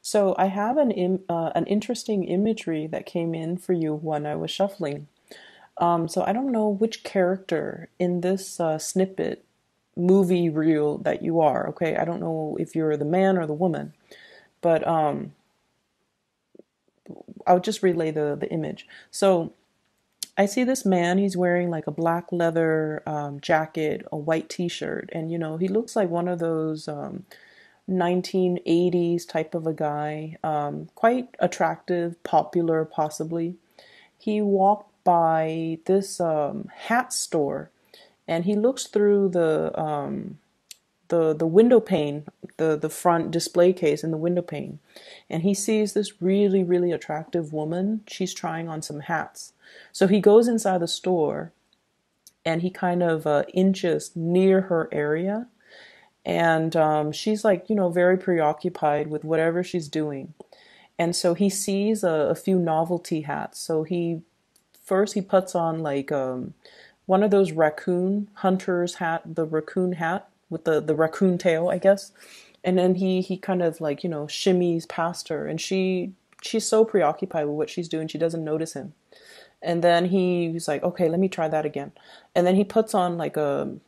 So I have an interesting imagery that came in for you when I was shuffling. So I don't know which character in this snippet movie reel that you are. Okay, I don't know if you're the man or the woman, but I'll just relay the image. So I see this man. He's wearing like a black leather jacket, a white T-shirt, and he looks like one of those 1980s type of a guy. Quite attractive, popular, possibly. He walked by this hat store, and he looks through the window pane, the front display case in the window pane, and he sees this really really attractive woman. She's trying on some hats. So he goes inside the store, and he kind of inches near her area, and she's like very preoccupied with whatever she's doing. And so he sees a few novelty hats. So he puts on like one of those raccoon hunters hat, the raccoon hat with the raccoon tail, I guess. And then he kind of like shimmies past her, and she's so preoccupied with what she's doing, she doesn't notice him. And then he's like, okay, let me try that again. And then he puts on like a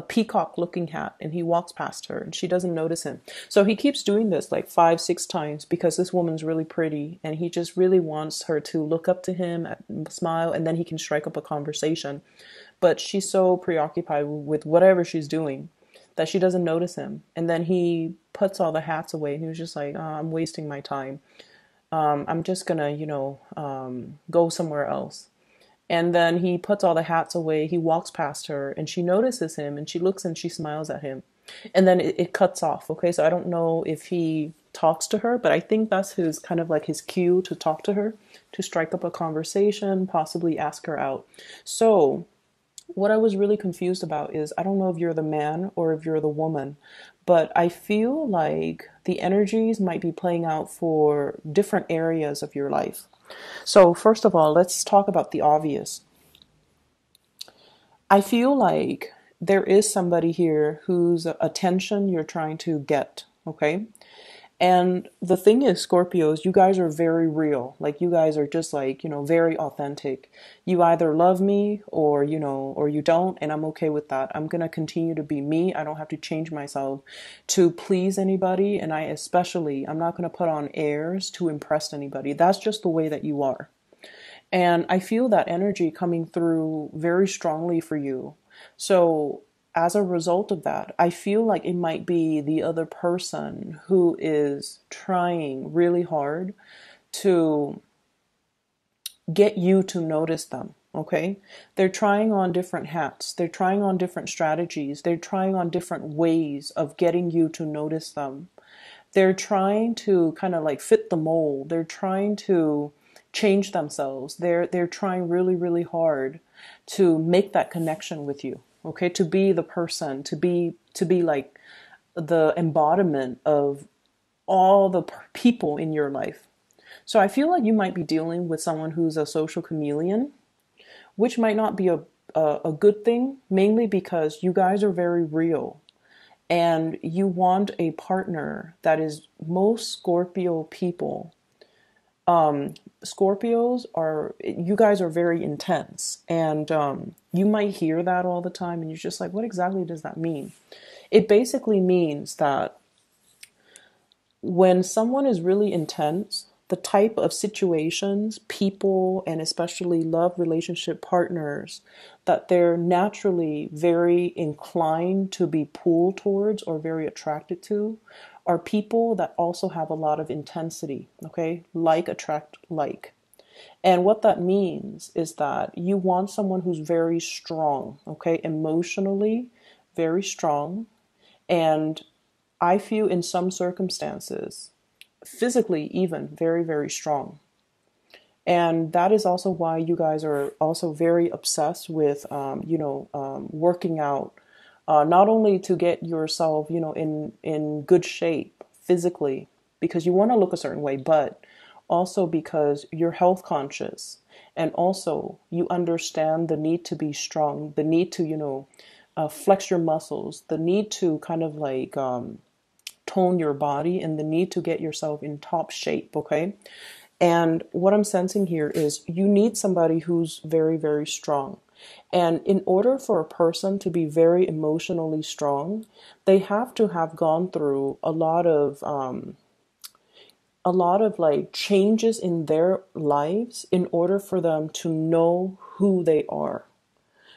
peacock looking hat, and he walks past her, and she doesn't notice him. So he keeps doing this like 5, 6 times because this woman's really pretty, and he just really wants her to look up to him, smile, and then he can strike up a conversation. But she's so preoccupied with whatever she's doing that she doesn't notice him. And then he puts all the hats away, and he was just like, oh, I'm wasting my time. I'm just gonna, go somewhere else. And then he puts all the hats away. He walks past her, and she notices him, and she looks and she smiles at him. And then it cuts off. Okay, so I don't know if he talks to her, but I think that's his kind of like his cue to talk to her, to strike up a conversation, possibly ask her out. So what I was really confused about is I don't know if you're the man or if you're the woman, but I feel like the energies might be playing out for different areas of your life. So, first of all, let's talk about the obvious. I feel like there is somebody here whose attention you're trying to get, okay? And the thing is, Scorpios, you guys are very real. Like, you guys are just like, very authentic. You either love me or, or you don't, and I'm okay with that. I'm going to continue to be me. I don't have to change myself to please anybody. And I'm not going to put on airs to impress anybody. That's just the way that you are. And I feel that energy coming through very strongly for you. So, as a result of that, I feel like it might be the other person who is trying really hard to get you to notice them. Okay? They're trying on different hats. They're trying on different strategies. They're trying on different ways of getting you to notice them. They're trying to kind of like fit the mold. They're trying to change themselves. They're trying really, really hard to make that connection with you. Okay, to be the person, to be like the embodiment of all the people in your life. So I feel like you might be dealing with someone who's a social chameleon, which might not be a good thing, mainly because you guys are very real, and you want a partner that is most Scorpio people. Scorpios you guys are very intense, and you might hear that all the time, and you're just like, what exactly does that mean? It basically means that when someone is really intense, the type of situations, people, and especially love relationship partners that they're naturally very inclined to be pulled towards or very attracted to are people that also have a lot of intensity, okay? Like attract like. And what that means is that you want someone who's very strong, okay? Emotionally, very strong. And I feel in some circumstances, physically even very, very strong. And that is also why you guys are also very obsessed with, working out, not only to get yourself, in good shape physically, because you want to look a certain way, but also because you're health conscious, and also you understand the need to be strong, the need to, flex your muscles, the need to kind of like tone your body and the need to get yourself in top shape, okay? And what I'm sensing here is you need somebody who's very, very strong. And in order for a person to be very emotionally strong, they have to have gone through a lot of like changes in their lives in order for them to know who they are.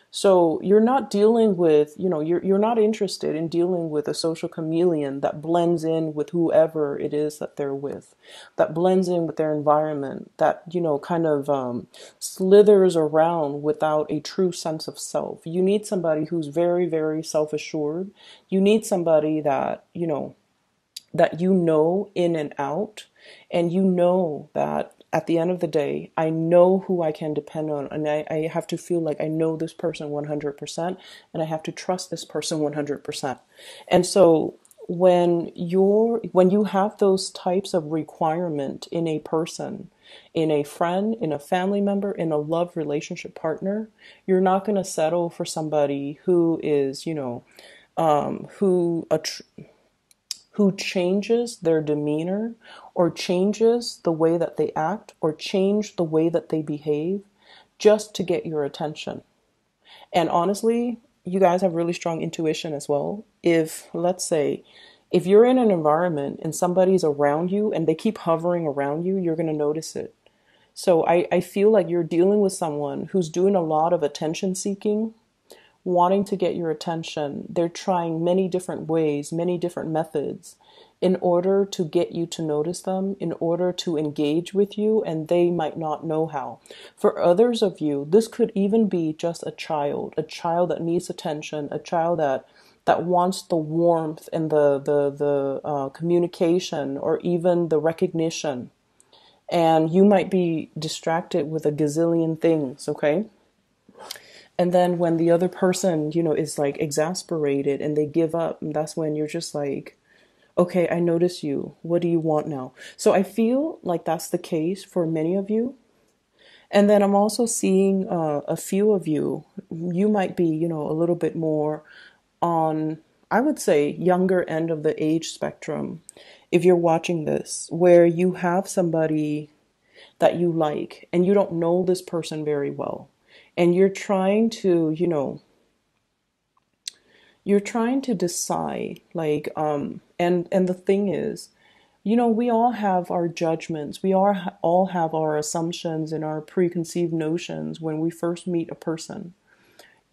So you're not dealing with, you're not interested in dealing with a social chameleon that blends in with whoever it is that they're with, that blends in with their environment, that, kind of slithers around without a true sense of self. You need somebody who's very, very self-assured. You need somebody that, in and out, and that at the end of the day, I know who I can depend on, and I have to feel like I know this person 100%, and I have to trust this person 100%. And so when you have those types of requirement in a person, in a friend, in a family member, in a love relationship partner, you're not going to settle for somebody who is, who who changes their demeanor or changes the way that they act or change the way that they behave just to get your attention. And honestly, you guys have really strong intuition as well. If, let's say, if you're in an environment and somebody's around you and they keep hovering around you, you're going to notice it. So I feel like you're dealing with someone who's doing a lot of attention seeking, wanting to get your attention. They're trying many different ways, many different methods in order to get you to notice them, in order to engage with you, and they might not know how. For others of you, this could even be just a child that needs attention, a child that wants the warmth and the communication or even the recognition. And you might be distracted with a gazillion things, okay? And then when the other person, is like exasperated and they give up, and that's when you're just like, okay, I notice you. What do you want now? So I feel like that's the case for many of you. And then I'm also seeing a few of you. You might be, a little bit more on, I would say, younger end of the age spectrum. If you're watching this, where you have somebody that you like and you don't know this person very well, and you're trying to, decide, like, and the thing is, we all have our judgments. We all have our assumptions and our preconceived notions when we first meet a person.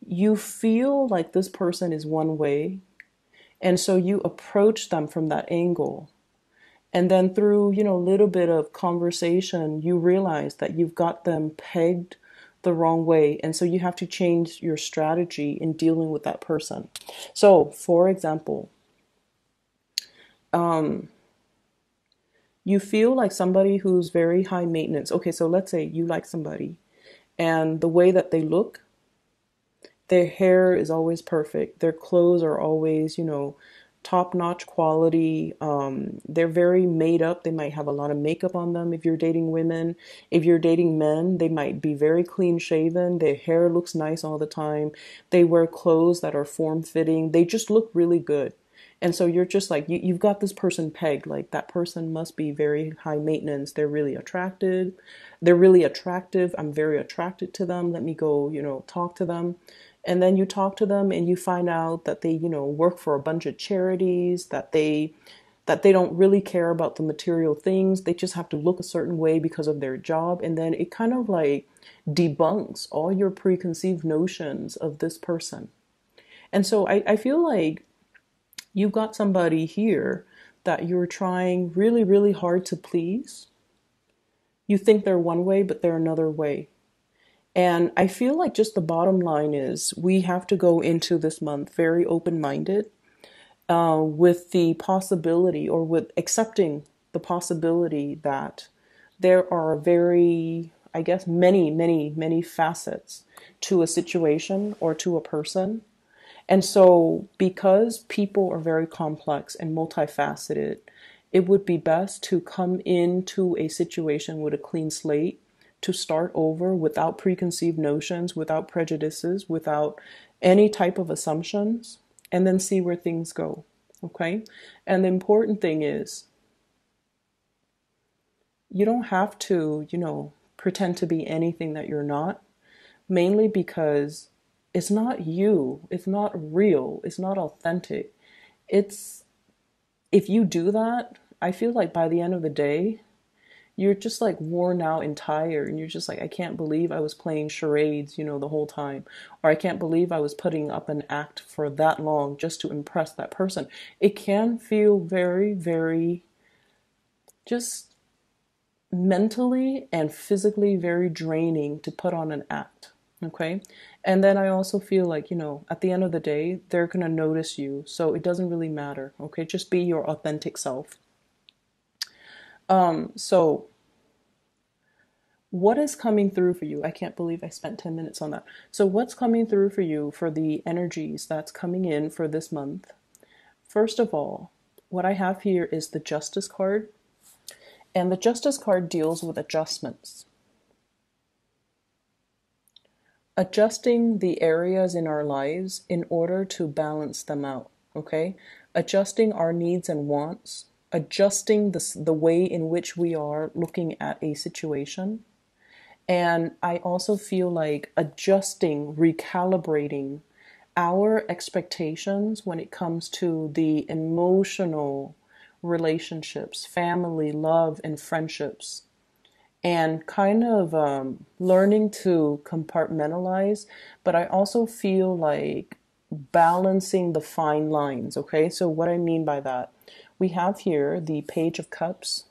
You feel like this person is one way, and so you approach them from that angle. And then through, a little bit of conversation, you realize that you've got them pegged the wrong way. And so you have to change your strategy in dealing with that person. So, for example, you feel like somebody who's very high maintenance. Okay, so let's say you like somebody and the way that they look, their hair is always perfect. Their clothes are always, top-notch quality. They're very made up. They might have a lot of makeup on them if you're dating women. If you're dating men, they might be very clean shaven. Their hair looks nice all the time. They wear clothes that are form-fitting. They just look really good. And so you're just like, you've got this person pegged, like that person must be very high maintenance. They're really attracted. They're really attractive. I'm very attracted to them. Let me go, talk to them. And then you talk to them and you find out that they, work for a bunch of charities, that they don't really care about the material things. They just have to look a certain way because of their job. And then it kind of like debunks all your preconceived notions of this person. And so I feel like you've got somebody here that you're trying really, really hard to please. You think they're one way, but they're another way. And I feel like just the bottom line is we have to go into this month very open-minded with the possibility, or with accepting the possibility that there are very, I guess, many, many, many facets to a situation or to a person. And so because people are very complex and multifaceted, it would be best to come into a situation with a clean slate, to start over without preconceived notions, without prejudices, without any type of assumptions, and then see where things go. Okay. And the important thing is, you don't have to, pretend to be anything that you're not, mainly because it's not you, it's not real, it's not authentic. It's, if you do that, I feel like by the end of the day, you're just like worn out and tired, and you're just like, I can't believe I was playing charades, the whole time, or I can't believe I was putting up an act for that long just to impress that person. It can feel very, very just mentally and physically very draining to put on an act. Okay. And then I also feel like, at the end of the day, they're going to notice you. So it doesn't really matter. Okay. Just be your authentic self. So what is coming through for you? I can't believe I spent 10 minutes on that. So what's coming through for you for the energies that's coming in for this month? First of all, what I have here is the Justice card. And the Justice card deals with adjustments. Adjusting the areas in our lives in order to balance them out, okay? Adjusting our needs and wants, adjusting the way in which we are looking at a situation. And I also feel like adjusting, recalibrating our expectations when it comes to the emotional relationships, family, love, and friendships, and kind of learning to compartmentalize. But I also feel like balancing the fine lines. Okay, so what I mean by that, we have here the Page of Cups.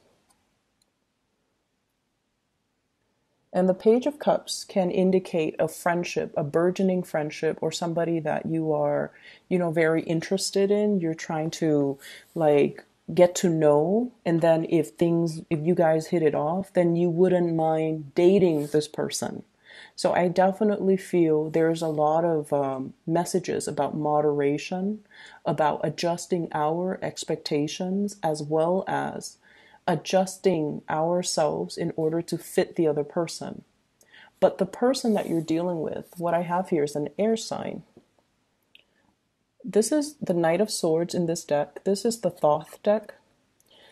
And the Page of Cups can indicate a friendship, a burgeoning friendship, or somebody that you are, very interested in. You're trying to like get to know. And then if you guys hit it off, then you wouldn't mind dating this person. So I definitely feel there's a lot of messages about moderation, about adjusting our expectations, as well as adjusting ourselves in order to fit the other person. But the person that you're dealing with, what I have here is an air sign. This is the Knight of Swords in this deck. This is the Thoth deck.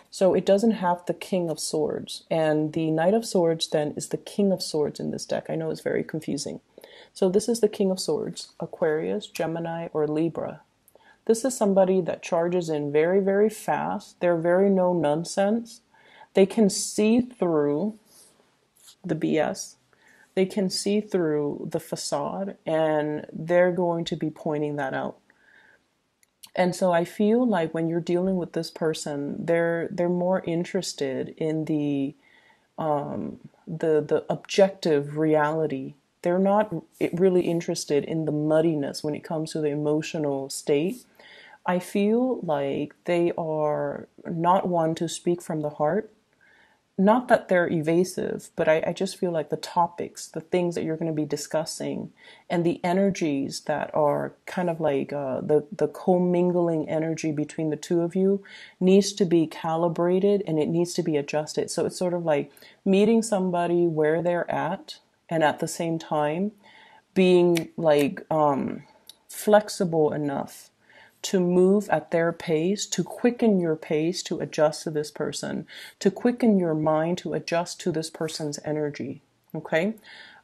So it doesn't have the King of Swords. And the Knight of Swords then is the King of Swords in this deck. I know it's very confusing. So this is the King of Swords, Aquarius, Gemini, or Libra. This is somebody that charges in very, very fast. They're very no nonsense. They can see through the BS. They can see through the facade, and they're going to be pointing that out. And so I feel like when you're dealing with this person, they're more interested in the objective reality. They're not really interested in the muddiness when it comes to the emotional state. I feel like they are not one to speak from the heart. Not that they're evasive, but I just feel like the topics, the things that you're going to be discussing, and the energies that are kind of like the commingling energy between the two of you needs to be calibrated, and it needs to be adjusted. So it's sort of like meeting somebody where they're at, and at the same time being like flexible enough to move at their pace, to quicken your pace, to adjust to this person, to quicken your mind, to adjust to this person's energy. Okay.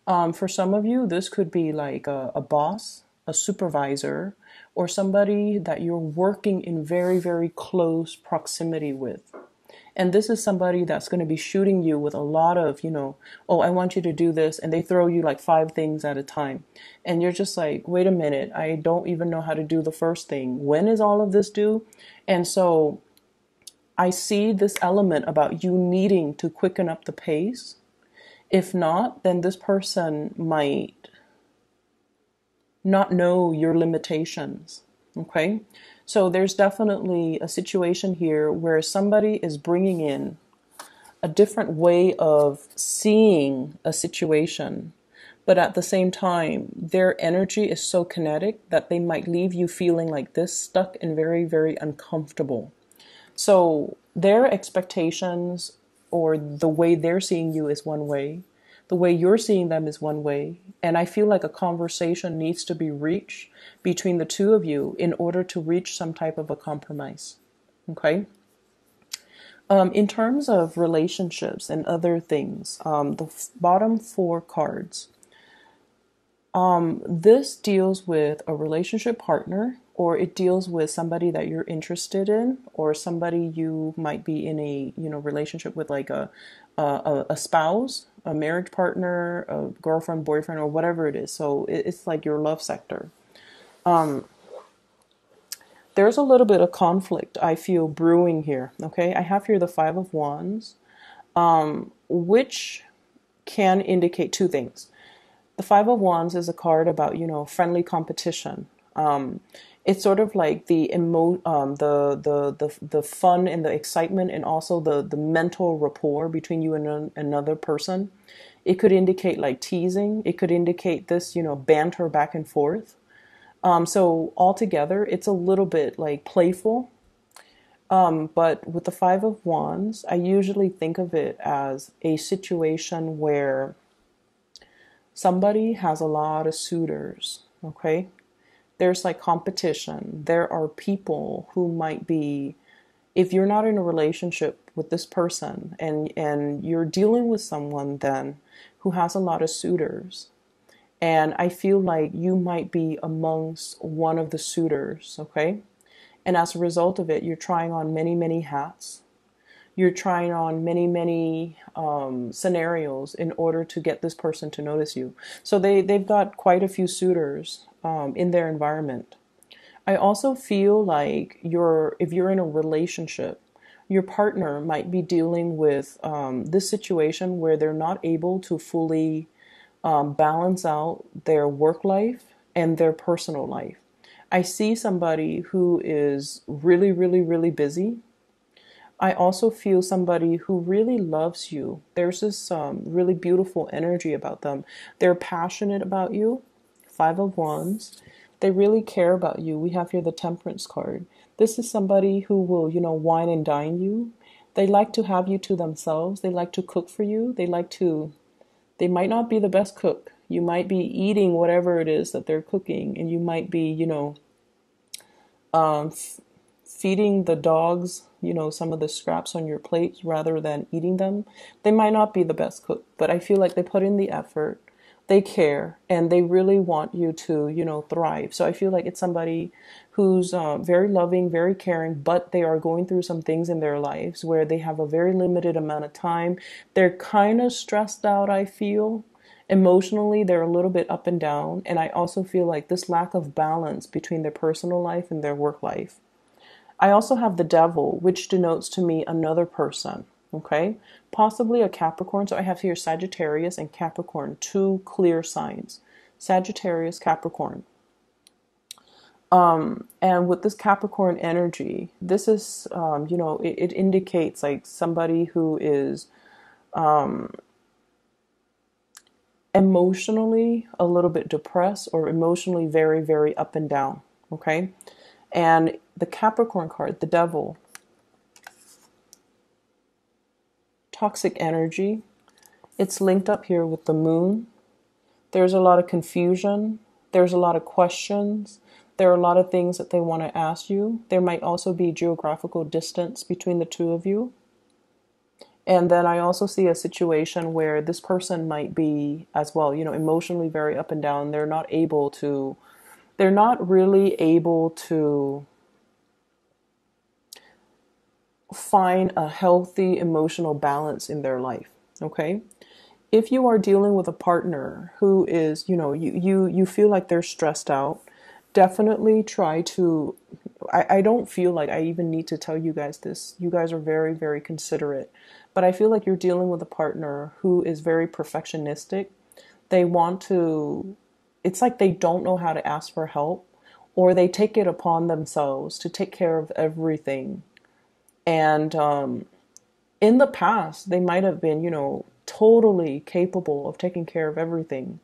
For some of you, this could be like a boss, a supervisor, or somebody that you're working in very, very close proximity with. And this is somebody that's going to be shooting you with a lot of, oh, I want you to do this. And they throw you like 5 things at a time. And you're just like, wait a minute, I don't even know how to do the first thing. When is all of this due? And so I see this element about you needing to quicken up the pace. If not, then this person might not know your limitations. Okay. So there's definitely a situation here where somebody is bringing in a different way of seeing a situation, but at the same time, their energy is so kinetic that they might leave you feeling like this, stuck and very, very uncomfortable. So their expectations or the way they're seeing you is one way, The way you're seeing them is one way. And I feel like a conversation needs to be reached between the two of you in order to reach some type of a compromise. Okay? In terms of relationships and other things, the bottom four cards, this deals with a relationship partner, or it deals with somebody that you're interested in, or somebody you might be in a relationship with, like a spouse, a marriage partner, a girlfriend, boyfriend, or whatever it is. So it's like your love sector. There's a little bit of conflict I feel brewing here. Okay, I have here the Five of Wands, which can indicate two things. The Five of Wands is a card about, friendly competition. It's sort of like the fun and the excitement, and also the mental rapport between you and another person. It could indicate like teasing. It could indicate this, banter back and forth. So altogether, it's a little bit like playful. But with the Five of Wands, I usually think of it as a situation where somebody has a lot of suitors, okay? There's like competition. There are people who might be, if you're not in a relationship with this person and you're dealing with someone then who has a lot of suitors, and I feel like you might be amongst one of the suitors, okay? And as a result of it, you're trying on many, many hats. You're trying on many, many scenarios in order to get this person to notice you. So they've got quite a few suitors in their environment. I also feel like if you're in a relationship, your partner might be dealing with this situation where they're not able to fully balance out their work life and their personal life. I see somebody who is really, really, really busy. I also feel somebody who really loves you. There's this really beautiful energy about them. They're passionate about you. Five of Wands. They really care about you. We have here the Temperance card. This is somebody who will, wine and dine you. They like to have you to themselves. They like to cook for you. They might not be the best cook. You might be eating whatever it is that they're cooking, and you might be, feeding the dogs, some of the scraps on your plate rather than eating them. They might not be the best cook, but I feel like they put in the effort, they care, and they really want you to, thrive. So I feel like it's somebody who's very loving, very caring, but they are going through some things in their lives where they have a very limited amount of time. They're kind of stressed out, I feel. Emotionally, they're a little bit up and down. And I also feel like this lack of balance between their personal life and their work life. I also have the Devil, which denotes to me another person, okay? Possibly a Capricorn. So I have here Sagittarius and Capricorn, two clear signs. Sagittarius, Capricorn. And with this Capricorn energy, this is, it indicates like somebody who is emotionally a little bit depressed, or emotionally very, very up and down, okay? And the Capricorn card, the Devil, toxic energy, it's linked up here with the Moon. There's a lot of confusion. There's a lot of questions. There are a lot of things that they want to ask you. There might also be geographical distance between the two of you. And then I also see a situation where this person might be as well, emotionally very up and down. They're not really able to find a healthy emotional balance in their life. Okay. If you are dealing with a partner who is, you feel like they're stressed out, definitely try to, I don't feel like I even need to tell you guys this. You guys are very, very considerate. But I feel like you're dealing with a partner who is very perfectionistic. It's like they don't know how to ask for help, or they take it upon themselves to take care of everything. And in the past, they might have been, totally capable of taking care of everything.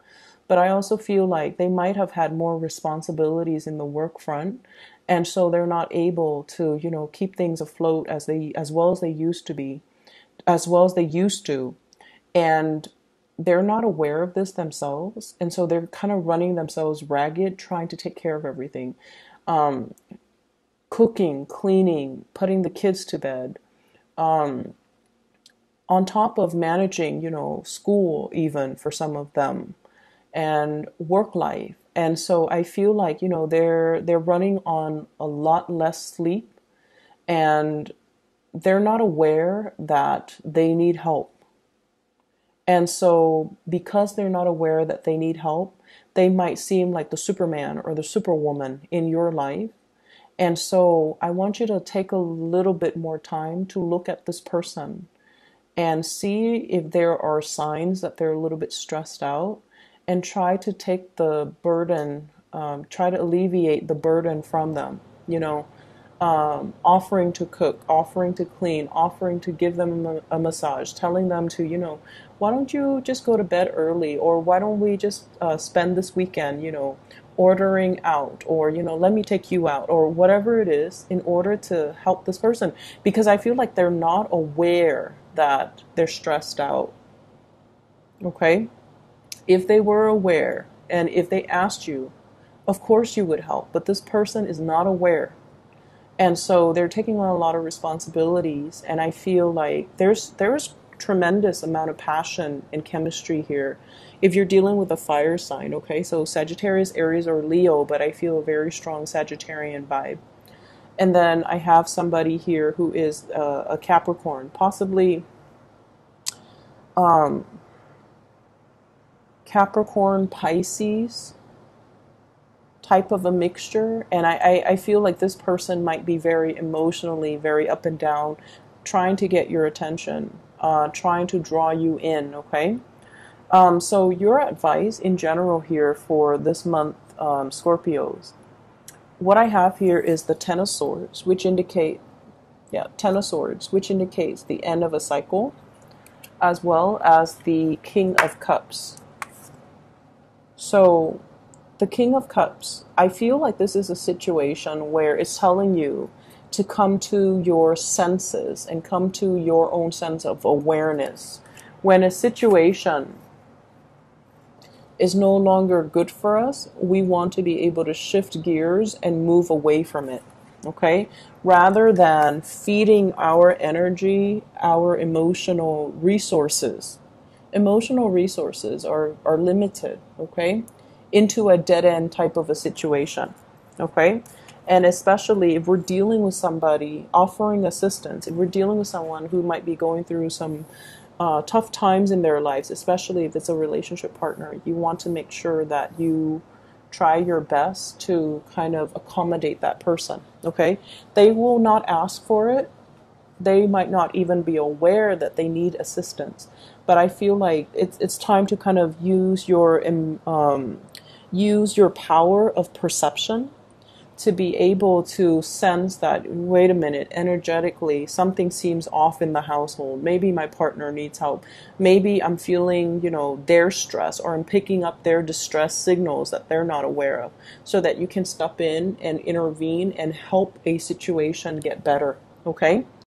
But I also feel like they might have had more responsibilities in the work front. And so they're not able to, keep things afloat as well as they used to. And they're not aware of this themselves, and so they're kind of running themselves ragged trying to take care of everything. um, Cooking, cleaning, putting the kids to bed, on top of managing, school, even for some of them, and work life. And so I feel like, they're running on a lot less sleep, and they're not aware that they need help. And so because they're not aware that they need help, they might seem like the Superman or the Superwoman in your life. And so I want you to take a little bit more time to look at this person and see if there are signs that they're a little bit stressed out, and try to take the burden, try to alleviate the burden from them. Offering to cook, offering to clean, offering to give them a massage, telling them to, why don't you just go to bed early, or why don't we just spend this weekend, ordering out, or, let me take you out, or whatever it is, in order to help this person. Because I feel like they're not aware that they're stressed out. Okay? If they were aware, and if they asked you, of course you would help, but this person is not aware. And so they're taking on a lot of responsibilities, and I feel like there's tremendous amount of passion and chemistry here. If you're dealing with a fire sign, okay, so Sagittarius, Aries, or Leo, but I feel a very strong Sagittarian vibe. And then I have somebody here who is a Capricorn, possibly Capricorn, Pisces type of a mixture. And I feel like this person might be very emotionally, very up and down, trying to get your attention, trying to draw you in, okay? So your advice in general here for this month, Scorpios, what I have here is the Ten of Swords, which indicate, Ten of Swords, which indicates the end of a cycle, as well as the King of Cups. So the King of Cups, I feel like this is a situation where it's telling you to come to your senses and come to your own sense of awareness. When a situation is no longer good for us, we want to be able to shift gears and move away from it, okay? Rather than feeding our energy, our emotional resources. Emotional resources are limited, okay? Into a dead end type of a situation, okay? And especially if we're dealing with somebody offering assistance, if we're dealing with someone who might be going through some tough times in their lives, especially if it's a relationship partner, you want to make sure that you try your best to kind of accommodate that person, okay? They will not ask for it. They might not even be aware that they need assistance. But I feel like it's time to kind of use your power of perception to be able to sense that, wait a minute, energetically, something seems off in the household. Maybe my partner needs help. Maybe I'm feeling, their stress, or I'm picking up their distress signals that they're not aware of, so that you can step in and intervene and help a situation get better. Okay?